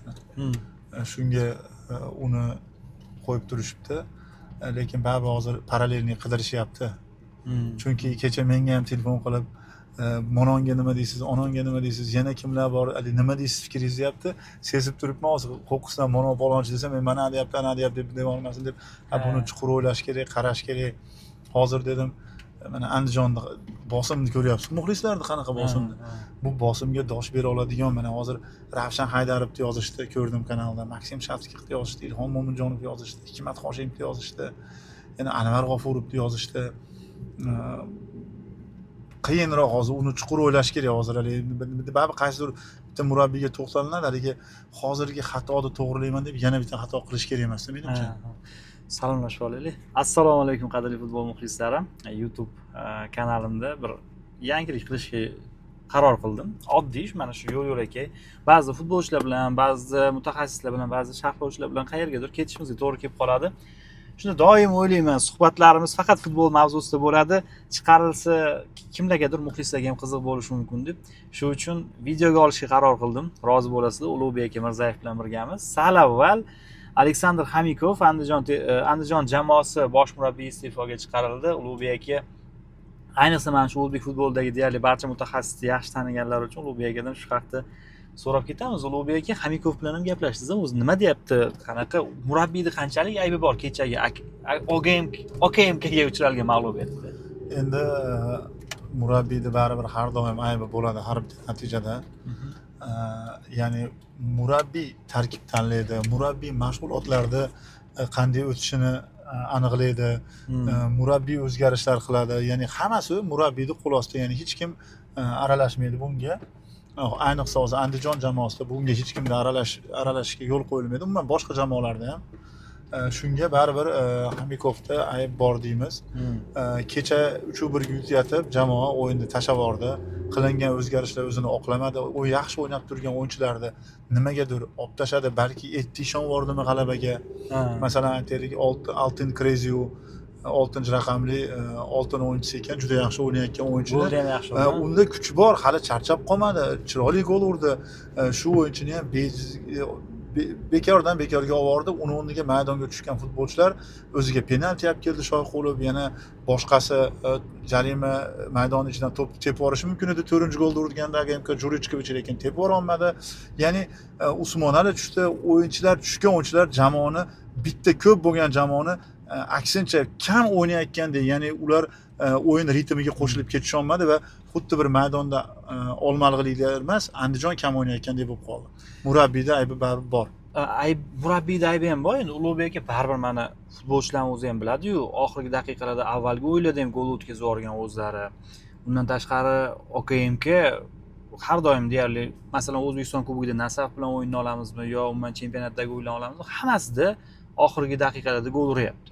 kuni. Shunga uni qo'yib turishibdi. Lekin baribir hozir parallelni qidirishyapti. Chunki kecha menga ham telefon qilib, "Mononga nima deysiz, ononga nima deysiz, yana kimlar bor, nima deysiz fikringiz" deyapti. Sezib turibman hozir qo'qqisdan monon palonchi desam, "Men mana deyapti, ana deyapti" deb olmasin deb, buni chuqur o'ylash kerak, qarash kerak. Hozir dedim, mana Andijonda bosimni ko'ryapsiz. Muxlislarni qanaqa bosimni. Bu bosimga dosh bera oladigan mana hozir Ravshan Haydarovni yozishdi, ko'rdim kanalda. Maksim Shavskikovni yozishdi, Ilhom Mo'minjonovni yozishdi, Hikmat Hoshimovni yozishdi. Yana Anvar G'ofurovni yozishdi. Qiyinroq hozir uni chuqur o'ylash kerak hozir. Baribir qaysidir bitta murabbiyga to'xtalinadi, haligi hozirgi xatoni to'g'rilayman deb yana bitta xato qilish kerak emas, menimcha. Salomlashib olaylik. Assalomu alaykum qadrli futbol muxlislarim. YouTube kanalimda bir yangilik qilishga qaror qildim. Oddiy ish, mana shu yo'l-yo'lakay ba'zi futbolchilar bilan, ba'zi mutaxassislar bilan, ba'zi sharhlovchilar bilan qayergadir ketishimizga to'g'ri kelib qoladi. Shuni doim o'ylayman, suhbatlarimiz faqat futbol mavzusida bo'ladi. Chiqarilsa kimlargadir, muxlislarga ham qiziq bo'lishi mumkin deb. Shu uchun videoga olishga qaror qildim. Rozi bo'lasizlar, Ulug'bek aka Mirzayev bilan birgamiz. Sal avval Aleksandr Xamikov Andijon jamoasi bosh murabbiyi iste'foga chiqarildi. Ulug'bek aka ayniqsa mana shu o'zbek futbolidagi deyarli barcha mutaxassisni yaxshi taniganlar uchun Ulug'bek akadan shu haqda so'rab ketamiz. Ulug'bek aka Xamikov bilan ham gaplashdingiz, o'zi nima deyapti? Qanaqa murabbiyni qanchalik aybi bor kechagi OKMKga uchralgan mag'lubiyatda? Endi murabbiyni baribir har doim aybi bo'ladi har bir natijada. Ya'ni murabbiy tarkib tanlaydi, murabbiy mashg'ulotlarda qanday o'tishini aniqlaydi, murabbiy o'zgarishlar qiladi. Ya'ni hammasi murabbiyning qo'l ostida, ya'ni hech kim aralashmaydi bunga. Ayniqsa hozir Andijon jamoasida bunga hech kimni aralashishga yo'l qo'yilmaydi. Umuman boshqa jamoalarda ham shunga baribir Xamikovda ayb bor deymiz. Kecha 3-1 yutayotib jamoa o'yinni tashavordi. Qilingan o'zgarishlar o'zini oqlamadi. U yaxshi o'ynab turgan o'yinchilarni nimagadir olib tashladi. Balki ishon bordimi g'alabaga. Masalan, aytaylik, Altin Kreziu 6-raqamli oltin o'yinchisi ekan, juda yaxshi o'ynayotgan o'yinchi. Unda kuch bor, hali charchab qolmadi, chiroyli gol urdi. Shu o'yinchini ham bekordan bekorga olib, uni o'rniga maydonga tushgan futbolchilar o'ziga penalti olib keldi, Shoyqulov, yana boshqasi jarima maydoni ichidan to'p tepib yuborishi mumkin edi. 4-golni urganda AGMK Jurichkovich, lekin tepib yubora olmadi. Ya'ni Usmonali tushdi, tushgan o'yinchilar jamoani, bitta ko'p bo'lgan jamoani aksincha kam o'ynayotganda, ya'ni ular o'yin ritmiga qo'shilib ketisha olmadi va xuddi bir maydonda olmalig'liklar emas, Andijon kam o'ynayotgandek bo'lib qoldi. Murabbiyda aybi baribir bor. Murabbiyda aybi ham bor. Endi Ulug'bek aka baribir mana futbolchilarni o'zi ham biladi-yu, oxirgi daqiqalarda avvalgi o'yinlarda ham gol o'tkazib yuborgan o'zlari. Undan tashqari OKMK har doim deyarli, masalan, O'zbekiston Kubogida Nasaf bilan o'yinni olamizmi yo umuman chempionatdagi o'yinlarni olamizmi, hammasida oxirgi daqiqalarda gol uryapti.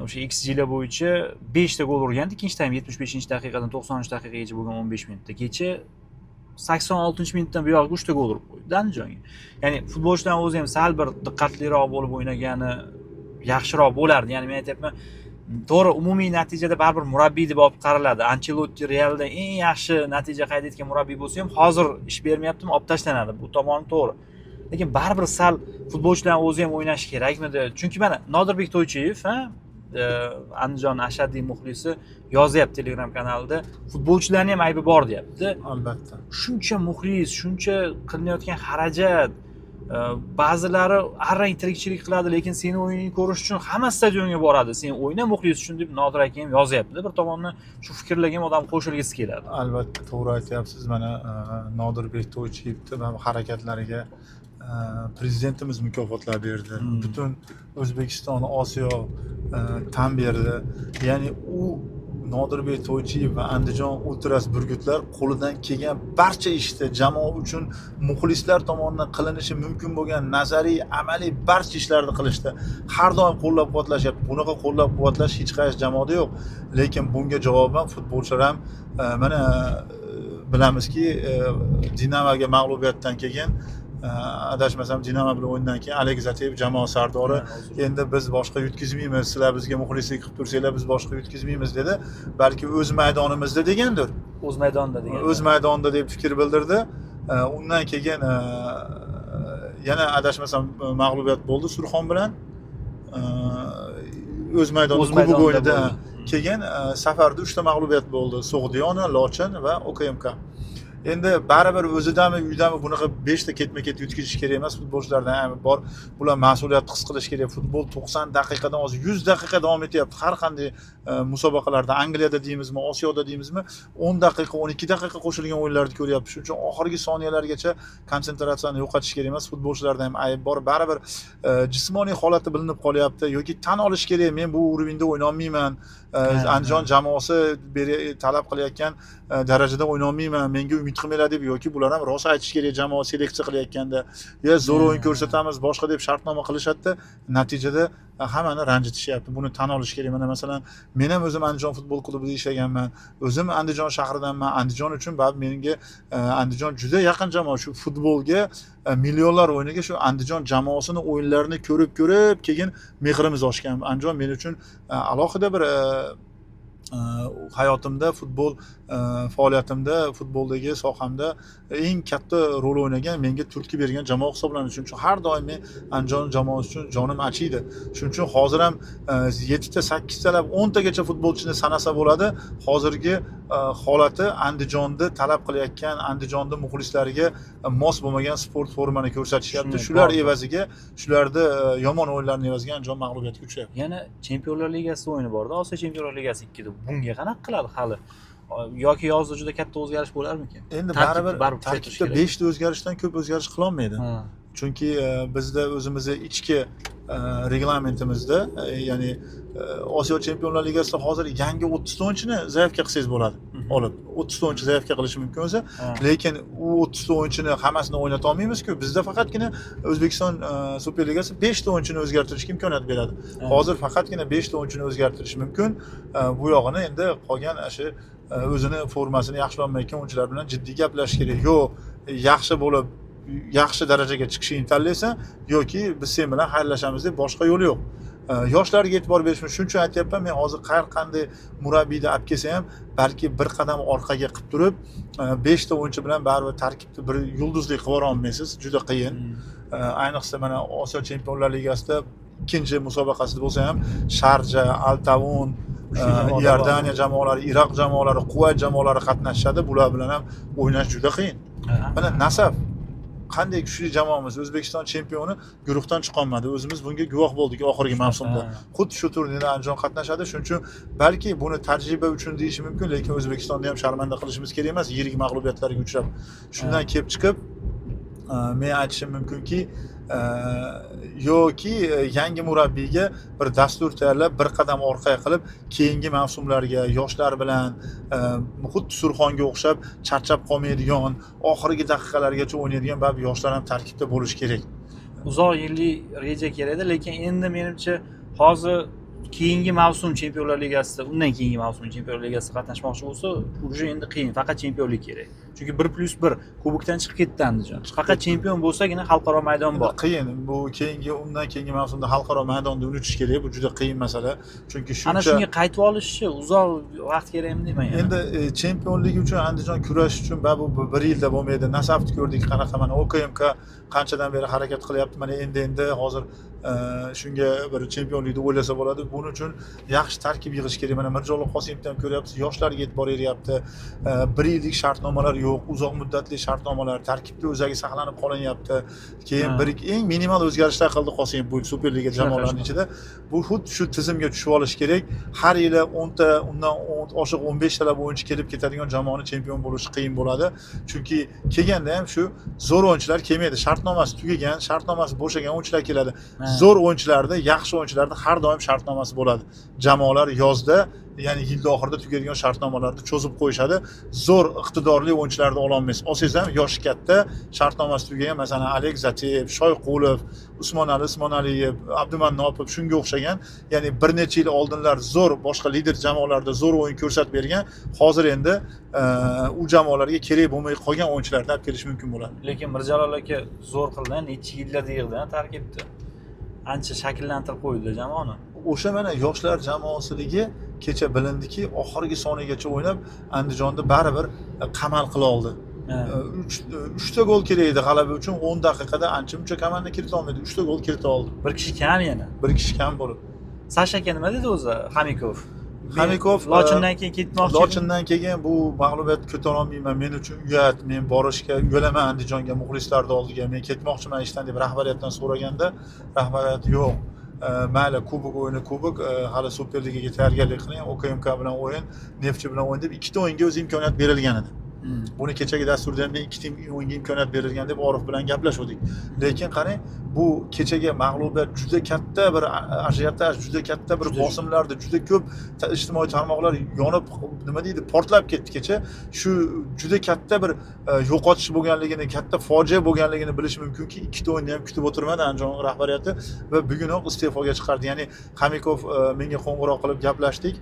O'sha XG lar bo'yicha 5 ta gol urgandi, ikkinchi taym 75-daqiqadan 90-daqiqagacha bo'lgan 15 minutda. Kecha 86-minutdan buyoq 3 ta gol urib qo'ydi Andijonga. Ya'ni futbolchilar o'zi ham sal bir diqqatliroq bo'lib o'ynagani yaxshiroq bo'lardi. Ya'ni men aytayapman, to'g'ri, umumiy natijada baribir murabbiy deb olib qaraladi. Ancelotti Realda eng yaxshi natija qayd etgan murabbiy bo'lsa ham, hozir ish bermayaptimi, olib tashlanadi. Bu tomoni to'g'ri. Lekin baribir sal futbolchilar o'zi ham o'ynashi kerakmidi? Chunki mana Nodirbek To'ychiyev, Andijon ashaddiy muxlisi, yozyapti Telegram kanalida, futbolchilarning ham aybi bor deyapti. Albatta. Shuncha muxlis, shuncha qilinayotgan xarajat, ba'zilari arrang tirikchilik qiladi, lekin seni o'yiningni ko'rish uchun hamma stadionga boradi. Sen o'yna muxlis uchun deb Nodir aka ham yozyapti. Bir tomondan shu fikrlarga ham odam qo'shilgisi keladi. Albatta, to'g'ri aytyapsiz. Mana Nodirbek To'ychiyevning harakatlariga prezidentimiz mukofotlar berdi. Butun O'zbekiston, Osiyo tan berdi. Ya'ni u Nodirbek To'ychiyev va Andijon Ultras burgutlar qo'lidan kelgan barcha ishni jamoa uchun muxlislar tomonidan qilinishi mumkin bo'lgan nazariy, amaliy barcha ishlarni qilishdi. Har doim qo'llab-quvvatlashyapti. Bunaqa qo'llab-quvvatlash hech qaysi jamoada yo'q. Lekin bunga javoban futbolchilar ham mana bilamizki, Dinamoga mag'lubiyatdan keyin, adashmasam Dinamo bilan o'yindan keyin Alek Zateyev jamoa sardori, endi biz boshqa yutkazmaymiz, sizlar bizga muxlislik qilib tursanglar biz boshqa yutkazmaymiz dedi. Balki o'z maydonimizda degandir. O'z maydonida degan. O'z maydonida deb fikr bildirdi. Undan keyin yana adashmasam mag'lubiyat bo'ldi Surxon bilan. O'z maydonida kubok o'yinida keyin safarda 3 ta mag'lubiyat bo'ldi. So'g'diyona, Lochin va OKMK. Endi baribir o'zidami, uydami bunaqa 5 ta ketma-ket yutkizish kerak emas. Futbolchilardan ham bor. Bular mas'uliyat his qilish kerak. Futbol 90 daqiqadan hozir 100 daqiqa davom etyapti. Har qanday musobaqalarda, Angliyada deymizmi, Osiyoda deymizmi, 10 daqiqa, 12 daqiqa qo'shilgan o'yinlarni ko'ryapmiz. Shuning uchun oxirgi soniyalargacha konsentratsiyani yo'qotish kerak emas. Futbolchilarda ham ayb bor. Baribir jismoniy holati bilinib qolyapti yoki tan olish kerak. Men bu urovingda o'ynay olmayman. Andijon jamoasi talab qilayotgan darajada o'ynay olmayman. Menga umid qilmanglar deb yoki bular ham rost aytish kerak jamoa seleksiya qilayotganda. Ya zo'r o'yin ko'rsatamiz, boshqa deb shartnoma qilishadi. Natijada hammani ranjitishyapti. Buni tan olish kerak. Mana masalan, men ham o'zim Andijon futbol klubida ishlaganman. O'zim Andijon shahridanman. Andijon uchun menga Andijon juda yaqin jamoa. Shu futbolga millionlar o'yiniga shu Andijon jamoasini o'yinlarini ko'rib, keyin mehrimiz oshgan. Andijon men uchun alohida bir hayotimda futbol faoliyatimda futboldagi sohamda eng katta rol o'ynagan, menga turtki bergan jamoa hisoblanadi. Shuning uchun har doim men Andijon jamoasi uchun jonim achiydi. Shuning uchun hozir ham 7 ta, 8 talab 10 tagacha futbolchini sanasa bo'ladi. Hozirgi holati Andijonni talab qilayotgan, Andijonning muxlislariga mos bo'lmagan sport formani ko'rsatishyapti. Shular evaziga, shularda yomon o'yinlarning evaziga Andijon mag'lubiyatga uchrayapti. Yana Chempionlar Ligasi o'yini bor-da, Osiyo Chempionlar Ligasi 2da. Bunga qanaqa qiladi hali? Yoki yozda juda katta o'zgarish bo'larmikan? Endi baribir tarkibda 5 ta o'zgarishdan ko'p o'zgarish qila olmaydi. Chunki bizda o'zimizning ichki reglamentimizda, ya'ni Osiyo Chempionlar Ligasida hozir yangi 30 ta o'yinchini zaifga qilsangiz bo'ladi. Olib 30 ta o'yinchi zaifga qilish mumkin o'zi, lekin u 30 ta o'yinchini hammasini o'ynata olmaymiz-ku. Bizda faqatgina O'zbekiston Super Ligasi 5 ta o'yinchini o'zgartirishga imkoniyat beradi. Hozir faqatgina 5 ta o'yinchini o'zgartirish mumkin. Bu yog'ini endi qolgan shu o'zini formasini yaxshilolmayotgan o'yinchilar bilan jiddiy gaplashish kerak. Yo'q, yaxshi bo'lib yaxshi darajaga chiqishni tanlaysan yoki biz sen bilan xayrlashamiz deb boshqa yo'l yo'q. Yoshlarga e'tibor berishni shuning uchun aytyapman. Men hozir har qanday murabbiyni olib kelsa ham balki bir qadam orqaga qilib turib 5 ta o'yinchi bilan baribir tarkibni bir yulduzli qilib olmaysiz. Juda qiyin. Ayniqsa mana Osiyo Chempionlar Ligasida ikkinchi musobaqasida bo'lsa ham Sharja, Altavun, Iordaniya jamoalari, Iroq jamoalari, Kuvayt jamoalari qatnashadi. Bular bilan ham o'ynash juda qiyin. Mana Nasaf qanday kuchli jamoamiz, O'zbekiston chempioni guruhdan chiqolmadi. O'zimiz bunga guvoh bo'ldik oxirgi mavsumda. Xuddi shu turnirda Andijon qatnashadi. Shuning uchun balki buni tajriba uchun deyish mumkin, lekin O'zbekistonni ham sharmanda qilishimiz kerak emas, yirik mag'lubiyatlarga uchrab. Shundan kelib chiqib men aytishim mumkinki, yoki yangi murabbiyga bir dastur tayyorlab, bir qadam orqaga qilib, keyingi mavsumlarga yoshlar bilan xuddi Surxonga o'xshab charchab qolmaydigan, oxirgi daqiqalargacha o'ynaydigan bab yoshlar ham tarkibda bo'lishi kerak. Uzoq yillik reja kerakda, lekin endi menimcha hozir keyingi mavsum Chempionlar Ligasida, undan keyingi mavsum Chempionlar Ligasida qatnashmoqchi bo'lsa, uje endi qiyin, faqat chempionlik kerak. Chunki 1+1 kubokdan chiqib ketdi Andijon. Faqat chempion bo'lsagina xalqaro maydon bor. Qiyin. Bu undan keyingi mavsumda xalqaro maydonda unutish kerak. Bu juda qiyin masala. Chunki shuncha ana shunga qaytib olishchi uzoq vaqt kerakmi deyman. Endi chempionlik uchun Andijon kurash uchun bu 1 yilda bo'lmaydi. Nasafni ko'rdik qanaqa, mana OKMK qanchadan beri harakat qilyapti. Mana endi hozir shunga bir chempionlikni o'ylasa bo'ladi. Buning uchun yaxshi tarkib yig'ish kerak. Mana Mirjalol Qosimovni ham ko'ryapsiz, yoshlarga e'tibor beryapti. 1 yillik shartnomalar yo'q, uzoq muddatli shartnomalar, tarkibda o'zagi saqlanib qolinyapti. Keyin eng minimal o'zgarishlar qildi Qosimov bu Superliga jamoalarining ichida. Bu xuddi shu tizimga tushib olish kerak. Har yili 10 ta, undan oshiq 15 talab o'yinchi kelib ketadigan jamoani chempion bo'lishi qiyin bo'ladi. Chunki kelganda ham shu zo'r o'yinchilar kelmaydi. Shartnomasi tugagan, shartnomasi bo'shagan o'yinchilar keladi. Zo'r o'yinchilarda, yaxshi o'yinchilarda har doim shartnomasi bo'ladi. Jamoalar yozda, ya'ni yilda oxirida tugaydigan shartnomalarni cho'zib qo'yishadi. Zo'r iqtidorli o'yinchilarni ola olmaysiz. Olsangiz ham yoshi katta, shartnomasi tugagan, masalan, Alek Zateyev, Shoyqulov, Usmonaliyev, Abdumannopov shunga o'xshagan, ya'ni bir necha yil oldinlar zo'r boshqa lider jamoalarda zo'r o'yin ko'rsatib bergan, hozir endi u jamoalarga kerak bo'lmay qolgan o'yinchilarni olib kelish mumkin bo'ladi. Lekin Mirjalol aka zo'r qildi, necha yillar yig'di tarkibda. Ancha shakllantirib qo'ydi jamoani. O'sha mana yoshlar jamoasiligi kecha bilindiki, oxirgi sonigacha o'ynab Andijonda baribir qamal qila oldi. uchta gol kerak edi g'alaba uchun 10 daqiqada ancha-muncha komanda kirita olmadi. 3ta gol kirita oldi. Bir kishi kam yana. Bir kishi kam bo'lib. Sasha aka nima dedi o'zi Xamikov? Xamikov Lochindan keyin ketmoqchi. Lochindan keyin bu mag'lubiyatni ko'tara olmayman. Men uchun uyat, men borishga yo'laman Andijonga, muxlislarning oldiga. Men ketmoqchiman ishdan deb rahbariyatdan so'raganda, rahbariyat yo'q. Mayli kubok o'yini kubok, hali Superligaga tayyorgarlik qiling, OKMK bilan o'yin, Neftchi bilan o'yin deb ikkita o'yinga o'z imkoniyat berilgan edi. Buni kechagi dasturda ham ikkita o'yinga imkoniyat berilgan deb Orif bilan gaplashdik. Lekin qarang, bu kechagi mag'lubiyat juda katta bir ajiotaj, juda katta bir bosimlarda, juda ko'p ijtimoiy tarmoqlar yonib, nima deydi, portlab ketdi kecha. Shu juda katta bir yo'qotish bo'lganligini, katta fojia bo'lganligini bilish mumkinki, ikkita o'yinni ham kutib o'tirmadi Andijon rahbariyati va bugunoq iste'foga chiqardi. Ya'ni Xamikov menga qo'ng'iroq qilib gaplashdik.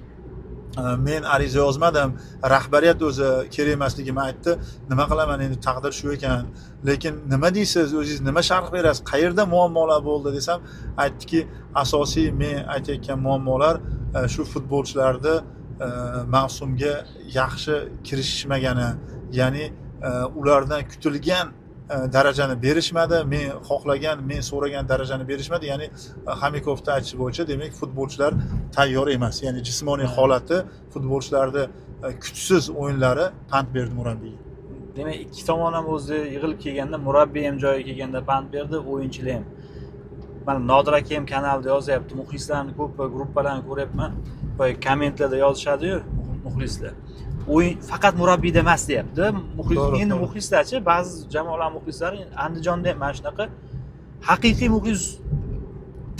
Men ariza yozmadim, rahbariyat o'zi kerak emasligini aytdi. Nima qilaman endi, taqdir shu ekan. Lekin nima deysiz, o'zingiz nima sharh berasiz? Qayerda muammolar bo'ldi desam, aytdiki, asosiy men aytayotgan muammolar shu futbolchilarni mavsumga yaxshi kirishishmagani, ya'ni ulardan kutilgan darajani berishmadi, men xohlagan, men so'ragan darajani berishmadi. Ya'ni Xamikovning aytishi bo'yicha, demak, futbolchilar tayyor emas. Ya'ni jismoniy holati, futbolchilarning kuchsiz o'yinlari pand berdi murabbiyga. Demak, ikki tomon ham o'zi yig'ilib kelganda, murabbiy ham joyiga kelganda pand berdi, o'yinchilar ham. Mana Nodir aka ham kanalda yozyapti, muxlislarni ko'p gruppalarni ko'ryapman. Boy kommentlarda yozishadi-yu, muxlislar. O'yin faqat murabbiyda emas deyapti. Endi muxlislarchi, ba'zi jamoalar muxlislari Andijonda ham mana shunaqa haqiqiy muxlis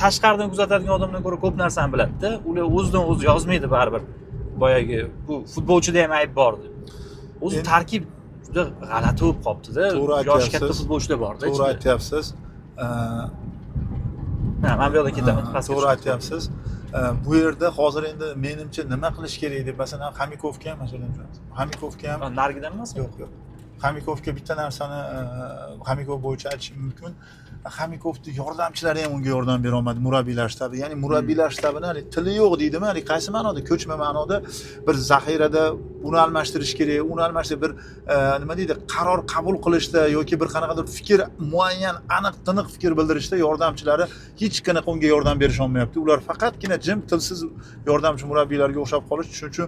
tashqaridan kuzatadigan odamdan ko'ra ko'p narsani biladi-da. Ular o'zidan o'zi yozmaydi baribir. Boyagi bu futbolchida ham ayb bor deb. O'zi tarkib juda g'alati bo'lib qopti-da. Yosh katta futbolchilar bor-da. To'g'ri aytyapsiz. Men bu yerda ketaman. To'g'ri aytyapsiz. Bu yerda hozir endi menimcha nima qilish kerak deb, masalan, Xamikovga ham masalan, Xamikovga ham nargidan emasmi? Yo'q. Xamikovga bitta narsani Xamikov bo'yicha aytishim mumkin. Xamikovning yordamchilari ham unga yordam bera olmadi, murabbiylar shtabi. Ya'ni murabbiylar shtabini tili yo'q deydimi? Qaysi ma'noda? Ko'chma ma'noda bir zaxirada uni almashtirish kerak, uni almashtirish bir nima deydi, qaror qabul qilishda yoki bir qanaqadir fikr, muayyan, aniq, tiniq fikr bildirishda yordamchilari hech qanaqa unga yordam berisha olmayapti. Ular faqatgina jim, tilsiz yordamchi murabbiylarga o'xshab qolish. Shuning uchun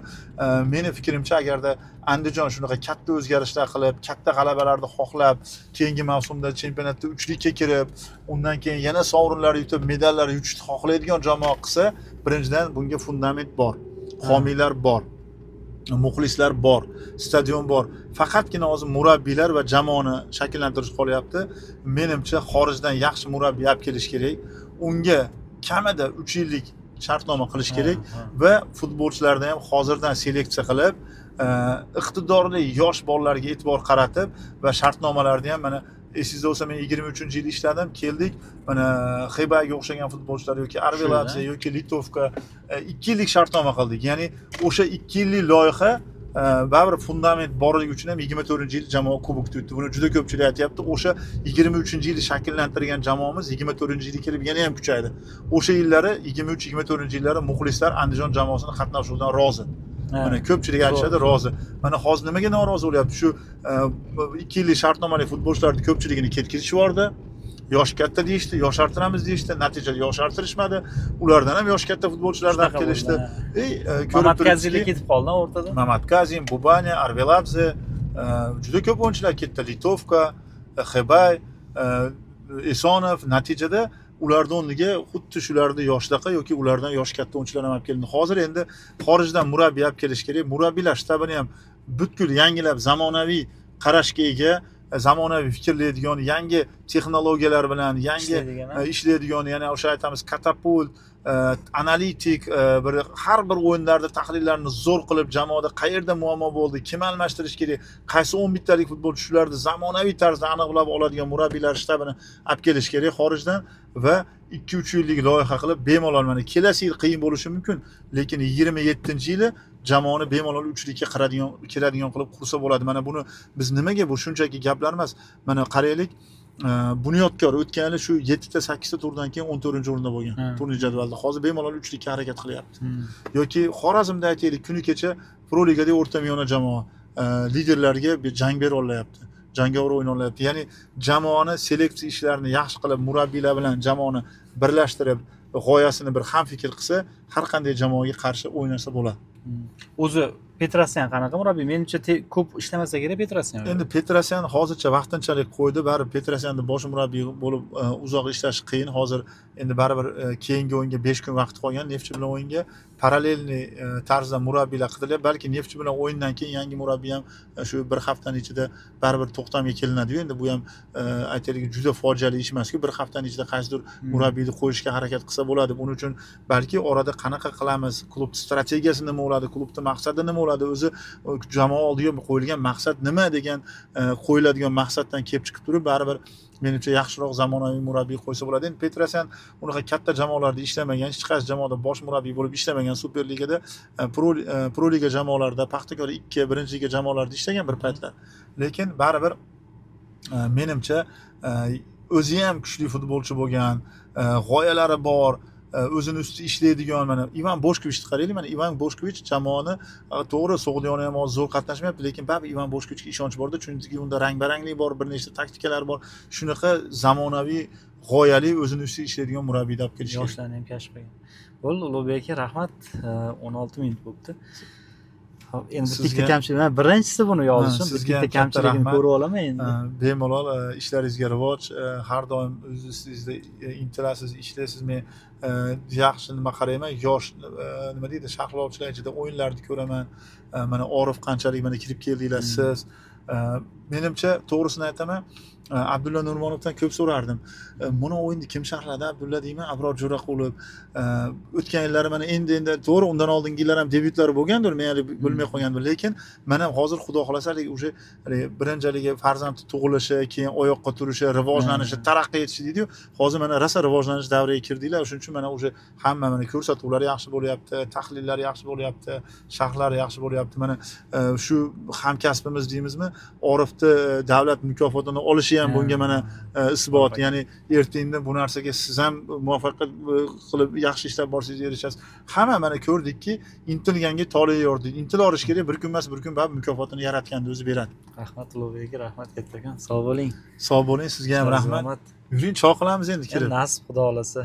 meni fikrimcha, agarda Andijon shunaqa katta o'zgarishlar qilib, katta g'alabalarni xohlab, keyingi mavsumda chempionatda 3likka kirib, undan keyin yana sovrinlar yutib, medallar yutishni xohlaydigan jamoa qilsa, birinchidan bunga fundament bor, homiylar bor, muxlislar bor, stadion bor. Faqatgina hozir murabbiylar va jamoani shakllantirish qolyapti. Menimcha xorijdan yaxshi murabbiy olib kelish kerak. Unga kamida 3 yillik shartnoma qilish kerak va futbolchilarni ham hozirdan seleksiya qilib, iqtidorli yosh bolalarga e'tibor qaratib va shartnomalarni ham, mana esingizda bo'lsa, men 23-yil ishladim, keldik. Mana Xebayga o'xshagan futbolchilar yoki Arveladze yoki Litovka 2 yillik shartnoma qildik. Ya'ni o'sha 2 yillik loyiha baribir fundament borligi uchun ham 24-yil jamoa kubokda yutdi. Buni juda ko'pchilik aytyapti. O'sha 23-yilni shakllantirgan jamoamiz 24-yilga kelib yana ham kuchaydi. O'sha yillari 23-24-yillari muxlislar Andijon jamoasini qatnashuvidan rozi. Mana ko'pchilik aytishadi, rozi. Mana hozir nimaga norozi bo'lyapti? Shu 2 yillik shartnomali futbolchilarning ko'pchiligini ketkizishib yubordi. Yosh katta deyishdi, yoshartiramiz deyishdi, natijada yoshartirishmadi. Ulardan ham yosh katta futbolchilardan kelishdi. Mamat Kazili ketib qoldi o'rtada. Mamat Kazim, Bubanya, Arveladze, juda ko'p o'yinchilar ketdi. Litovka, Xebay, Esonov, natijada ularning o'rniga xuddi shularni yoshdaqa yoki ulardan yosh katta o'yinchilar ham olib keldi. Hozir endi xorijdan murabbiy olib kelish kerak. Murabbiylar shtabini ham butkul yangilab, zamonaviy qarashga ega, zamonaviy fikrlaydigan, yangi texnologiyalar bilan, yangi ishlaydigan, ya'ni o'sha aytamiz katapult, analitik, bir har bir o'yinlarda tahlillarni zo'r qilib, jamoada qayerda muammo bo'ldi, kim almashtirish kerak, qaysi 11 talik futbolchi shularni zamonaviy tarzda aniqlab oladigan murabbiylar shtabini olib kelish kerak xorijdan va 2-3 yillik loyiha qilib bemalol, mana kelasi yil qiyin bo'lishi mumkin, lekin 27-yili jamoani bemalol 3likka kiradigan qilib qursa bo'ladi. Mana buni biz nimaga, bu shunchaki gaplar emas. Mana qaraylik, Bunyodkor o'tgan yili shu 7 ta 8 ta turdan keyin 14-o'rinda bo'lgan turnir jadvalida. Hozir bemalol 3likka harakat qilyapti. Yoki Xorazmda aytaylik, kuni kecha Pro Ligada o'rtamiyona jamoa. liderlarga bir jang bera olyapti. Jangovar o'yin olyapti. Ya'ni jamoani seleksiya ishlarini yaxshi qilib, murabbiylar bilan jamoani birlashtirib, g'oyasini bir hamfikr qilsa, har qanday jamoaga qarshi o'ynasa bo'ladi. O'zi Petrosyan qanaqa murabbiy? Menimcha ko'p ishlamasa kerak Petrosyan. Endi Petrosyan hozircha vaqtinchalik qo'ydi, baribir Petrosyanni bosh murabbiy bo'lib uzoq ishlash qiyin. Hozir endi baribir keyingi o'yinga 5 kun vaqt qolgan. Neftchi bilan o'yinga parallelniy tarzda murabbiylar qidiryapti. Balki Neftchi bilan o'yindan keyin yangi murabbiy ham shu bir haftaning ichida baribir to'xtamga kelinadi-yu. Endi bu ham aytaylik juda fojiali ish emas-ku. Bir haftaning ichida qaysidir murabbiyni qo'yishga harakat qilsa bo'ladi. Buning uchun balki orada qanaqa qilamiz, klub strategiyasi nima bo'ladi, klubning maqsadi nima bo'ladi, o'zi jamoa oldiga qo'yilgan maqsad nima degan qo'yiladigan maqsaddan kelib chiqib turib, baribir menimcha yaxshiroq zamonaviy murabbiy qo'ysa bo'ladi. Endi Petrosyan unaqa katta jamoalarda ishlamagan, hech qaysi jamoada bosh murabbiy bo'lib ishlamagan, Superligada, Pro Liga jamoalarida, Paxtakor 2, birinchi liga jamoalarida ishlagan bir paytlar. Lekin baribir menimcha o'zi ham kuchli futbolchi bo'lgan, g'oyalari bor, o'zini ustida ishlaydigan, mana Ivan Boshkovichni qaraylik, mana Ivan Boshkovich jamoani to'g'ri So'g'diyona ham hozir zo'r qatnashmayapti, lekin baribir Ivan Boshkovichga ishonch borda, chunki unda rang-baranglik bor, bir nechta taktikalar bor. Shunaqa zamonaviy, g'oyali, o'zini ustida ishlaydigan murabbiyni olib kelish kerak. Yoshlarni ham kashf qilgan. Bo'ldi, Ulug'bek aka, rahmat. 16 minut bo'libdi. Hop, endi bitta kamchilik. Men birinchisi buni yozishim, bitta kamchilikni ko'rib olaman endi. Bemalol ishlaringizga rivoj, har doim o'zingizda intilasiz, ishlaysiz. Men yaxshi nima qarayman, yosh nima deydi, sharhlovchilar ichida o'yinlarni ko'raman. Mana Orif qanchalik mana kirib keldinglar siz. Menimcha to'g'risini aytaman, Abdulla Nurmonovdan ko'p so'rardim. Buni o'yinni kim sharhladi Abdulla deyman, Abror Jo'raqulov. O'tgan yillari mana endi to'g'ri undan oldingi yillar ham debyutlari bo'lgandir, men hali bilmay qolgandim, lekin mana hozir xudo xolasa o'sha birinchiligi farzand tug'ilishi, keyin oyoqqa turishi, rivojlanishi, taraqqiy etishi deydi-yu. Hozir mana rosa rivojlanish davriga kirdinglar, shuning uchun mana o'sha hamma mana ko'rsatuvlar yaxshi bo'lyapti, tahlillar yaxshi bo'lyapti, sharhlar yaxshi bo'lyapti. Mana shu hamkasbimiz deymizmi, Orifni davlat mukofotini olishi ham bunga mana isbot. Ya'ni ertaga bu narsaga siz ham muvaffaqiyat qilib yaxshi ishlab borsangiz erishasiz. Hamma mana ko'rdikki, intilganga tole yordi. Intilish kerak, bir kun emas, bir kun baribir mukofotini yaratganni o'zi beradi. Rahmat Ulug'bek aka, rahmat kattakon. Sog' bo'ling. Sog' bo'ling, sizga ham rahmat. Yuring, choy qilamiz endi kirib. Nasib xudo xolasa.